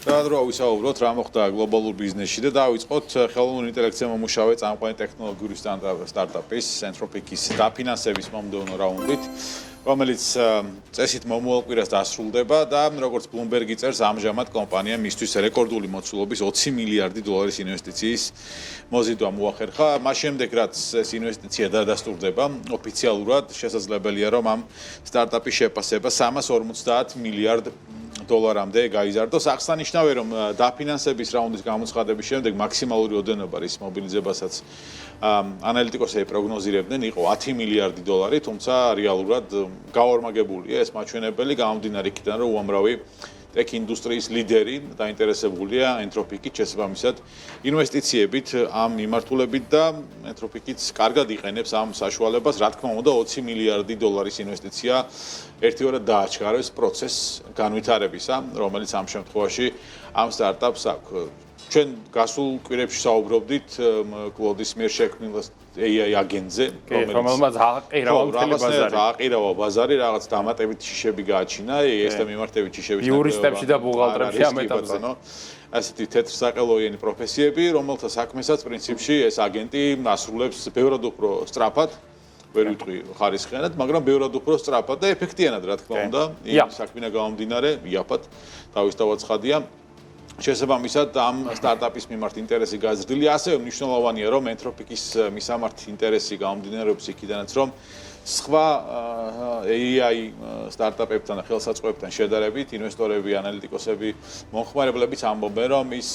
რა ვისაუბროთ, რა მოხდა გლობალურ ბიზნესში და დავიწყოთ ხელოვნური ინტელექტზე მომუშავე წამყვანი ტექნოლოგიური სტარტაპის Entropic-ის დაფინანსების მომდევნო რაუნდით, რომელიც წესით მომავალ კვირას დასრულდება და როგორც Bloomberg-ი წერს, ამჟამად კომპანია მისთვის რეკორდული მოცულობის 20 მილიარდი დოლარის ინვესტიციის მოზიდვა მოახერხა. მას შემდეგ, რაც ეს ინვესტიცია დადასტურდება, ოფიციალურად შესაძლებელია, რომ ამ სტარტაპის შეფასება 350 მილიარდ დოლარამდე გაიზარდოს. აღსანიშნავია, რომ დაფინანსების რაუნდის გამოცხადების შემდეგ მაქსიმალური ოდენობა რის მობილიზებასაც ანალიტიკოსები პროგნოზირებდნენ იყო 10 მილიარდი დოლარი, თუმცა რეალურად გაორმაგებულია ეს მაჩვენებელი გამომდინარე იქიდან, რომ უამრავი ტექ ინდუსტრიის ლიდერი დაინტერესებულია Entropic-ით, შესაბამისად ინვესტიციებით ამ მიმართულებით და Entropic-იც კარგად იყენებს ამ საშუალებას. Რა თქმა უნდა, 20 მილიარდი დოლარის ინვესტიცია ერთიორად დააჩქარებს პროცესს განვითარებისა, რომელიც ამ შემთხვევაში ამ სტარტაპს აქვს. ჩვენ გასულ კვირებში საუბრობდით კლოდის მიერ შექმნილ AI აგენტზე, რომელმაც აყირავა მთელი ბაზარი. აყირავა ბაზარი, რაღაც დამატებით შიშები გააჩინა, ეს და მიმართებით შიშების იურისტებში და ბუღალტრებში ამ ეტაპზე. ასეთი თეთრსაყელოიანი პროფესიები, რომელთა საქმესაც პრინციპში ეს აგენტი ასრულებს ბევრად უფრო სწრაფად, ვერ ვიტყვი ხარისხიანად, მაგრამ ბევრად უფრო სწრაფად და ეფექტიანად, რა თქმა უნდა, იმ საქმენა გამომდინარე, იაფად თავისთავად ცხადია. შესაბამისად ამ სტარტაპის მიმართ ინტერესი გაზრდილი, ასევე მნიშვნელოვანია, რომ Entropic-ის მისამართ ინტერესი გამომდინარეობს იქიდანაც, რომ სხვა AI სტარტაპებთან და ხელსაწყოებთან შედარებით ინვესტორები, ანალიტიკოსები, მომხმარებლებიც ამბობენ, რომ ის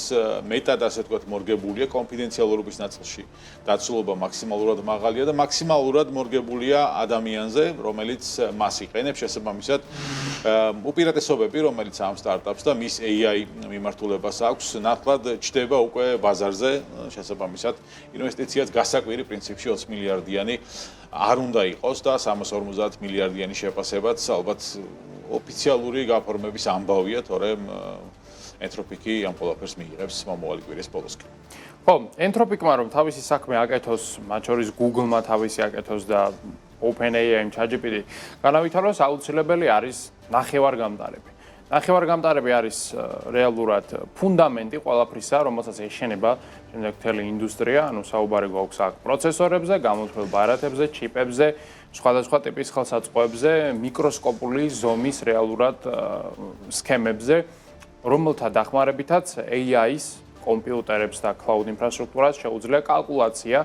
მეტად ასე ვთქვათ მორგებულია კონფიდენციალურობის ნაწილში. დაცულობა მაქსიმალურად მაღალია და მაქსიმალურად მორგებულია ადამიანზე, რომელიც მას იყენებს, შესაბამისად უპირატესობები, რომელიც ამ სტარტაპს და მის AI მიმართულებას აქვს, ნათლად ჩდება უკვე ბაზარზე, შესაბამისად ინვესტიციაც გასაკვირი პრინციპში 20 მილიარდიანი არ უნდა იყოს და 350 მილიარდიანი შეფასებაც ალბათ ოფიციალური გაფორმების ამბავია, თორემ Entropic-ი ამ ყველაფერს მიიღებს მომავალი კვირის ბოლოსკენ. ხო, Entropic-მა რომ თავისი საქმე აკეთოს, მათ შორის Google-მა თავისი აკეთოს და OpenAI-მა ChatGPT განავითაროს, აუცილებელი არის ნახევარგამტარები. ნახევარგამტარები არის რეალურად ფუნდამენტი ყველაფრისა, რომელსაც ეშენება შემდეგ მთელი ინდუსტრია, ანუ საუბარი გვაქვს აქ პროცესორებზე, გამოთვლელ ბარათებზე, ჩიპებზე, სხვადასხვა ტიპის ხელსაწყოებზე, მიკროსკოპული ზომის რეალურად სქემებზე, რომელთა დახმარებითაც AI-ის კომპიუტერებს და cloud ინფრასტრუქტურას შეუძლია კალკულაცია.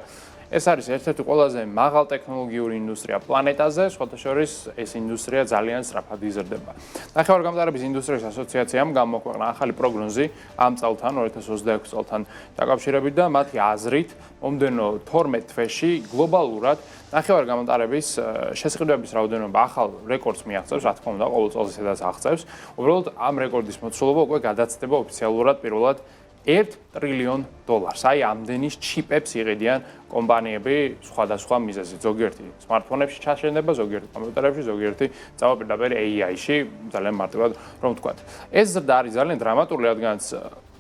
ეს არის ერთ-ერთი ყველაზე მაღალ ტექნოლოგიური ინდუსტრია პლანეტაზე, სხვათა შორის ეს ინდუსტრია ძალიან სწრაფად იზრდება. ნახევარგამტარების ინდუსტრიის ასოციაციამ გამოაქვეყნა ახალი პროგნოზი ამ წელთან, 2026 წელთან დაკავშირებით და მათი აზრით, მომდევნო 12 თვეში გლობალურად ნახევარგამტარების შესყიდვების რაოდენობა ახალ რეკორდს მიაღწევს, რა თქმა უნდა, ყოველ წელს ისედაც აღწევს. უბრალოდ ამ რეკორდის მოცულობა უკვე გადაცდება ოფიციალურად პირველად $1 ტრილიონ. აი ამდენის ჩიპებს იყიდიან კომპანიები სხვადასხვა მიზეზით. ზოგიერთი smartphone-ებში ჩაშენდება, ზოგიერთი კომპიუტერებში, ზოგიერთი წავაპირდაპირ AI-ში, ძალიან მარტივად რომ ვთქვათ. ეს ზრდა არის ძალიან დრამატული, რადგანაც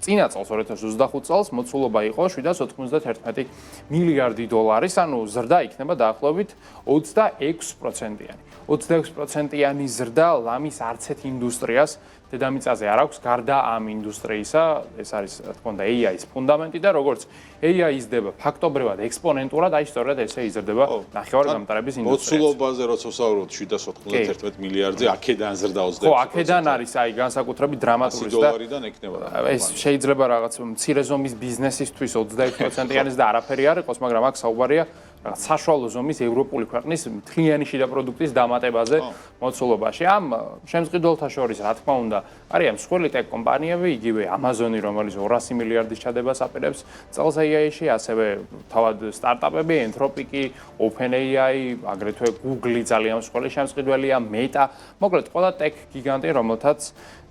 წინა წელს 2025 წელს მოცულობა იყო 791 მილიარდი დოლარის, ანუ ზრდა იქნება დაახლოებით 26%-იანი. 26%-იანი ზრდა ლამის არც ერთ ინდუსტრიას დედამიწაზე არ აქვს გარდა ამ ინდუსტრიისა, ეს არის რა თქმა უნდა AI-ის ფუნდამენტი და როგორც AI იზრდება ფაქტობრივად ექსპონენტურად, აი სწორედ ესე იზრდება ნახევარგამტარების ინდუსტრია. მოცულობაზე როცა ვსაუბრობთ 791 მილიარდზე, აქედან ზრდა 26%. ხო, აქედან არის აი განსაკუთრებით დრამატული და $100 ექნება. ეს შეიძლება რაღაც მცირე ზომის ბიზნესისთვის 26%-იანიც და არაფერი არ იყოს, მაგრამ აქ საუბარია საშუალო ზომის ევროპული ქვეყნის მთლიანი შიდა პროდუქტის დამატებაზე მოცულობაში. ამ შემწყიდველთა შორის, რა თქმა უნდა, არიან მსხვილი ტექ კომპანიები, იგივე Amazon-ი, რომელიც 200 მილიარდის ჩადებას აპირებს წელს AI-ში, ასევე თავად სტარტაპები, Entropic-ი, OpenAI, აგრეთვე Google-ი ძალიან მსხვილი შემწყიდველია, Meta, მოკლედ ყველა ტექ გიგანტი, რომელთაც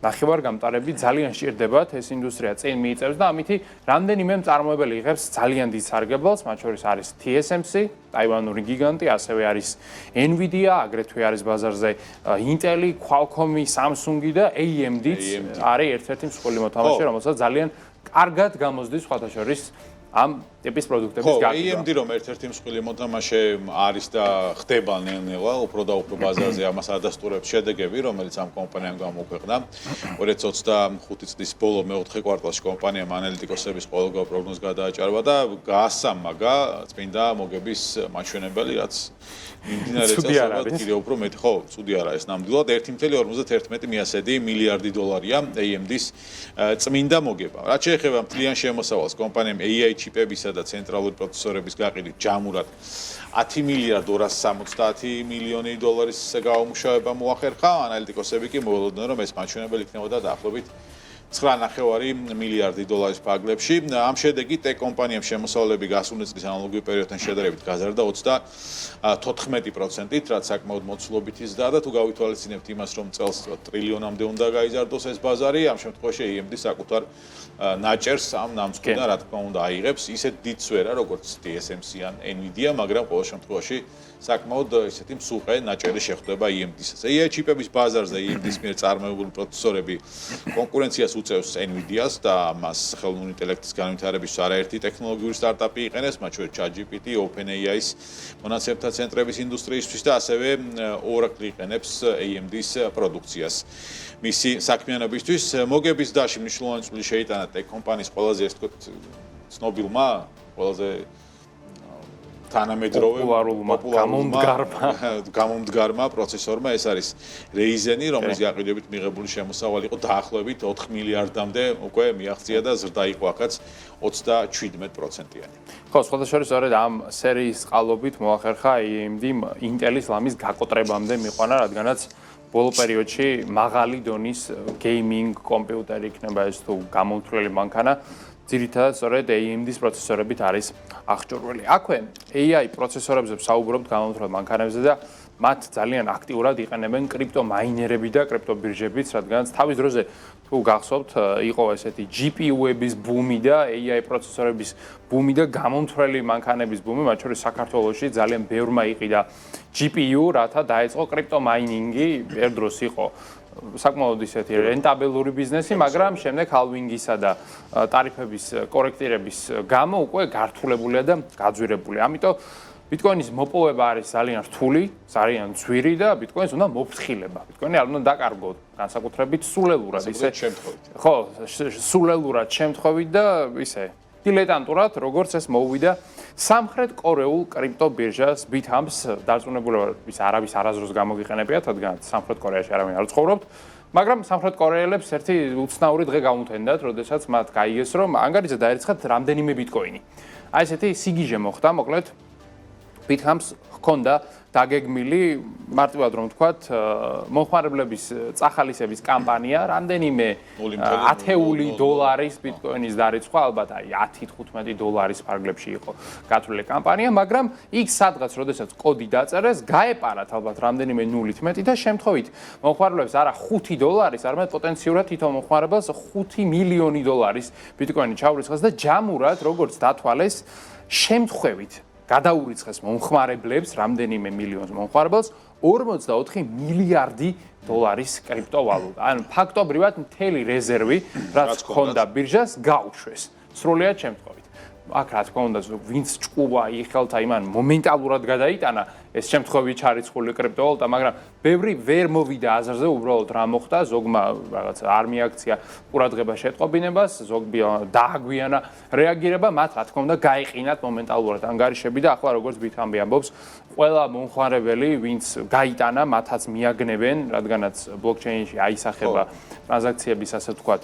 ნახევარგამტარები ძალიან სჭირდებათ, ეს ინდუსტრია წინ მიიწევს და ამითი რამდენიმე მწარმოებელი იღებს ძალიან დიდ სარგებელს, მათ შორის არის TSMC, ტაივანური გიგანტი, ასევე არის Nvidia, აგრეთვე არის ბაზარზე Intel-ი, Qualcomm-ი, Samsung-ი და AMD-ც არის ერთ-ერთი მსხვილი მოთამაშე, რომელსაც ძალიან კარგად გამოსდის სხვათა შორის ამ ტიპის პროდუქტების გაკეთება. AMD რომ ერთ-ერთი მსხვილი მოთამაშე არის და ხდება ნელ-ნელა, უფრო და უფრო ბაზარზე ამას ადასტურებს შედეგები, რომელიც ამ კომპანიამ გამოქვეყნა. 2025 წლის ბოლო მეოთხე კვარტალში კომპანიამ ანალიტიკოსების ყოველგვარ პროგნოზს გადააჭარბა და გაასამაგა წმინდა მოგების მაჩვენებელი, რაც მიმდინარე წელს კიდევ უფრო მეტი, ხო, ცუდი არა ეს ნამდვილად 1.51 მილიარდი დოლარია AMD-ს წმინდა მოგება. რაც შეეხება მთლიან შემოსავალს, კომპანიამ AI ჩიპებისა და ცენტრალური პროცესორების გაყიდვით ჯამურად 10 მილიარდ 270 მილიონი დოლარის გაუმუშავება მოახერხა. ანალიტიკოსები კი მოველოდნენ, რომ ეს მაჩვენებელი იქნებოდა დაახლოებით 9.5 მილიარდი დოლარის ფარგლებში. ამ შედეგით ტეკ კომპანიამ შემოსავლები გასული წლის ანალოგიურ პერიოდთან შედარებით გაზარდა 94%-ით, რაც საკმაოდ მოცულობითი ზრდაა და თუ გავითვალისწინებთ იმას, რომ წელს ტრილიონამდე უნდა გაიზარდოს ეს ბაზარი, ამ შემთხვევაში AMD საკუთარ ნაჭერს ამ ნამსხვრიდან რა თქმა უნდა აიღებს, ისეთ დიდს ვერა, როგორც TSMC ან Nvidia, მაგრამ ყოველ შემთხვევაში საკმაოდ ისეთი მსუყე ნაჭერი შეხვდება AMD-ს. AI ჩიპების ბაზარზე AMD-ს მიერ წარმოებული პროცესორები კონკურენციას უწევს Nvidia-ს და მას ხელოვნური ინტელექტის განვითარების არაერთი ტექნოლოგიური სტარტაპი იყენებს, მათ შორის ChatGPT, OpenAI-ს მონაცემთა ცენტრების ინდუსტრიისთვის და ასევე Oracle იყენებს AMD-ს პროდუქციას. მისი საქმიანობისთვის მოგების დაში მნიშვნელოვანი წვლილი შეიტანა ტეკ კომპანიის ყველაზე ეს თქო ცნობილმა, ყველაზე თანამედროვე გამომდგარმა პროცესორმა ეს არის Ryzen-ი, რომლის გაყიდვებით მიღებული შემოსავალი იყო დაახლოებით 4 მილიარდამდე უკვე მიაღწია და ზრდა იყო აქაც 37%-იანი. ხო, სხვადასხვა სწორედ ამ სერიის წყალობით მოახერხა AMD-მ Intel-ის ლამის გაკოტრებამდე მიყვანა, რადგანაც ბოლო პერიოდში მაღალი დონის გეიმინგ კომპიუტერი იქნება ეს თუ გამოთვლელი მანქანა. ძირითადად სწორედ AMD-ის პროცესორებით არის აღჭურვილი. აქვე AI პროცესორებზე ვსაუბრობთ გამოთვლელ მანქანებზე და მათ ძალიან აქტიურად იყენებენ კრიპტომაინერები და კრიპტობირჟებიც, რადგანაც თავის დროზე თუ გახსოვთ, იყო ესეთი GPU-ების ბუმი და AI პროცესორების ბუმი და გამოთვლელი მანქანების ბუმი, მათ შორის საქართველოში ძალიან ბევრმა იყიდა GPU, რათა დაეწყო კრიპტომაინინგი, ერთ დროს იყო საკმაოდ ისეთი რენტაბელური ბიზნესი, მაგრამ შემდეგ ჰალვინგისა და ტარიფების კორექტირების გამო უკვე გართულებულია და გაძვირებული. ამიტომ ბიტკოინის მოპოვება არის ძალიან რთული, ძალიან ძვირი და ბიტკოინს უნდა მოფრთხილება. ბიტკოინი არ უნდა დაკარგოთ განსაკუთრებით სულელურად, ისე შემთხვევით. ხო, სულელურად შემთხვევით და ისე დილეტანტურად, როგორც ეს მოუვიდა სამხრეთ კორეულ კრიპტობირჟას BitHumps დარწმუნებულება ის არავის არასდროს გამოგიყენებიათ, რადგან სამხრეთ კორეაში არავინ არ ცხოვრობთ, მაგრამ სამხრეთ კორეელებს ერთი უცნაური დღე გამუთენდათ, როდესაც მათ გაიგეს, რომ ანგარიზე დაერცხათ რამდენიმე ბიტკოინი. აი ესეთი სიგიჟე მოხდა, მოკლედ BitHumps ჰქონდა დაგეგმილი, მარტივად რომ ვთქვათ, მომხმარებლების წახალისების კამპანია, რამდენიმე $10,000 ბიტკოინის დარიცხვა, ალბათ აი 10-15 დოლარის ფარგლებში იყო გათვლილი კამპანია, მაგრამ იქ სადღაც, როდესაც კოდი დაწერეს, გაეპარათ ალბათ რამდენიმე ნულით მეტი და შემთხვევით მომხმარებლებს არა $5, არამედ პოტენციურად თითო მომხმარებელს $5 მილიონი ბიტკოინი ჩაურიცხეს და ჯამურად, როგორც დათვალეს, შემთხვევით გადაურიცხეს მომხმარებლებს რამდენიმე მილიონს მომხმარებელს 44 მილიარდი დოლარის კრიპტოვალუტა. ანუ ფაქტობრივად მთელი რეზერვი, რაც ჰქონდა ბირჟას, გაუშვეს. სრულიად შემთხვევით. აქ რა თქმა უნდა, ვინც ჭკუა იხელთა იმან მომენტალურად გადაიტანა ეს შემთხვევით ჩარიცხული კრიპტოვალუტა, მაგრამ ბევრი ვერ მოვიდა აზრზე უბრალოდ რა მოხდა, ზოგმა რაღაც არ მიაქცია ყურადღება შეტყობინებას, ზოგი დააგვიანა რეაგირება, მათ რა თქმა უნდა გაიყინათ მომენტალურად ანგარიშები და ახლა როგორც BitHumps ამბობს, ყველა მომხმარებელი, ვინც გაიტანა, მათაც მიაგნებენ, რადგანაც ბლოკჩეინში აისახება ტრანზაქციების, ასე ვთქვათ,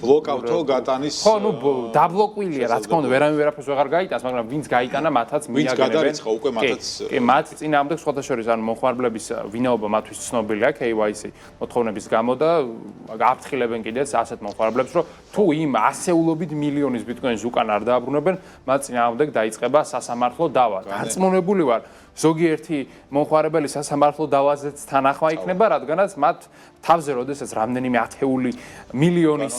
ბლოკავთო გატანის ხო, ნუ დაბლოკვილია, რა თქმა უნდა, ვერაფერს ვეღარ გაიტანს, მაგრამ ვინც გაიტანა, მათაც მიაგნებენ. ვინც გადარიცხა უკვე მათაც კი, მათ წინააღმდეგ სხვადასხვა ანუ მომხმარებლების ვინაობა მათთვის ცნობილია KYC მოთხოვნების გამო და აფრთხილებენ კიდეც ასეთ მომხმარებლებს, რომ თუ იმ ასეულობით მილიონის ბიტკოინს უკან არ დააბრუნებენ, მათ წინააღმდეგ დაიწყება სასამართლო დავა. დარწმუნებული ვარ, ზოგიერთი მომხმარებელი სასამართლო დავაზეც თანახმა იქნება, რადგანაც მათ თავზე როდესაც რამდენიმე ათეული მილიონის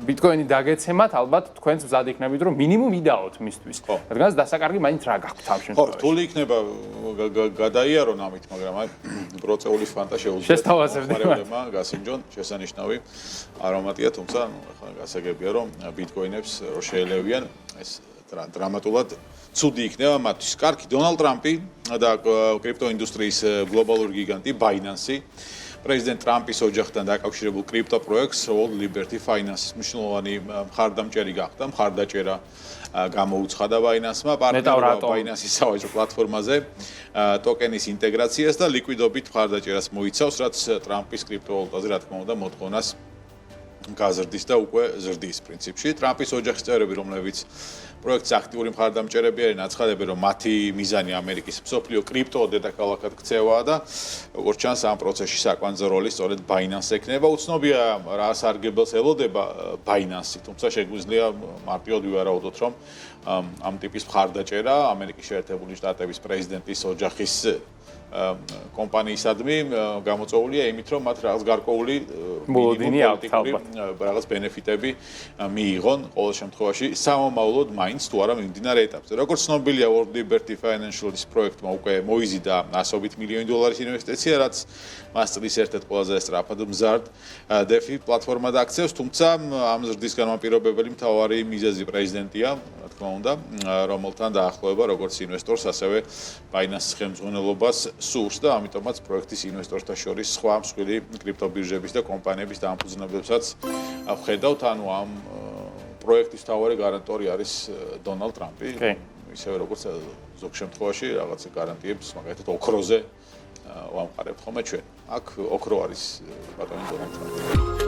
ბიტკოინი დაგეცემათ, ალბათ თქვენც მზად იქნებით, რომ მინიმუმ იდაოთ მისთვის. რადგანაც დასაკარგი მაინც რა გაქვთ ამ შემთხვევაში. რთული იქნება გადაიარონ ამით, მაგრამ აი ბროწეულის ფანტა შეუძლია გასინჯონ, შესანიშნავი არომატია, თუმცა ახლა გასაგებია, რომ ბიტკოინებს რო შეელევიან, ეს დრამატულად ცუდი იქნება მათთვის. კარგი, დონალდ ტრამპი და კრიპტოინდუსტრიის გლობალური გიგანტი Binance პრეზიდენტ ტრამპის ოჯახთან დაკავშირებულ კრიპტო პროექტს World Liberty Finance-ის მნიშვნელოვანი მხარდამჭერი გახდა, მხარდაჭერა გამოუცხადა Binance-მა პარტნიორობა Binance-ის სავაჭრო პლატფორმაზე ტოკენის ინტეგრაციას და ლიკვიდობით მხარდაჭერას მოიცავს, რაც ტრამპის კრიპტოვალუტაზე, რა თქმა უნდა, მოთხოვნას გაზრდის და უკვე ზრდის პრინციპში. ტრამპის ოჯახის წევრები, რომლებიც პროექტის აქტიური მხარდამჭერები არიან, აცხადებენ, რომ მათი მიზანი ამერიკის მსოფლიო კრიპტო დედაქალაქად ქცევაა და როგორც ჩანს, ამ პროცესში საკვანძო როლი სწორედ Binance ექნება. უცნობია რა სარგებელს ელოდება Binance, თუმცა შეგვიძლია მარტივად ვივარაუდოთ, რომ ამ ტიპის მხარდაჭერა ამერიკის შეერთებული შტატების პრეზიდენტის ოჯახის კომპანიისადმი გამოწვეულია იმით, რომ მათ რაღაც გარკვეული რაღაც ბენეფიტები მიიღონ ყოველ შემთხვევაში სამომავლოდ მაინც თუ არა მიმდინარე ეტაპზე. როგორც ცნობილია, World Liberty Financial-ის პროექტმა უკვე მოიზიდა $100 მილიონი ინვესტიცია, რაც მას წლის ერთ-ერთ ყველაზე სწრაფად მზარდ DeFi პლატფორმად აქცევს, თუმცა ამ ზრდის განმაპირობებელი მთავარი მიზეზი პრეზიდენტია, რა თქმა უნდა, რომელთან დაახლოება როგორც ინვესტორს, ასევე Binance-ის ხელმძღვანელობას სურს და ამიტომაც პროექტის ინვესტორთა შორის სხვა მსხვილი კრიპტობირჟების და კომპანიების დამფუძნებლებსაც ვხედავთ, ანუ ამ პროექტის მთავარი გარანტორი არის დონალდ ტრამპი, ისევე როგორც ზოგ შემთხვევაში რაღაც გარანტიებს, მაგალითად ოქროზე ვამყარებთ ხოლმე ჩვენ. აქ ოქრო არის ბატონი დონალდ ტრამპი.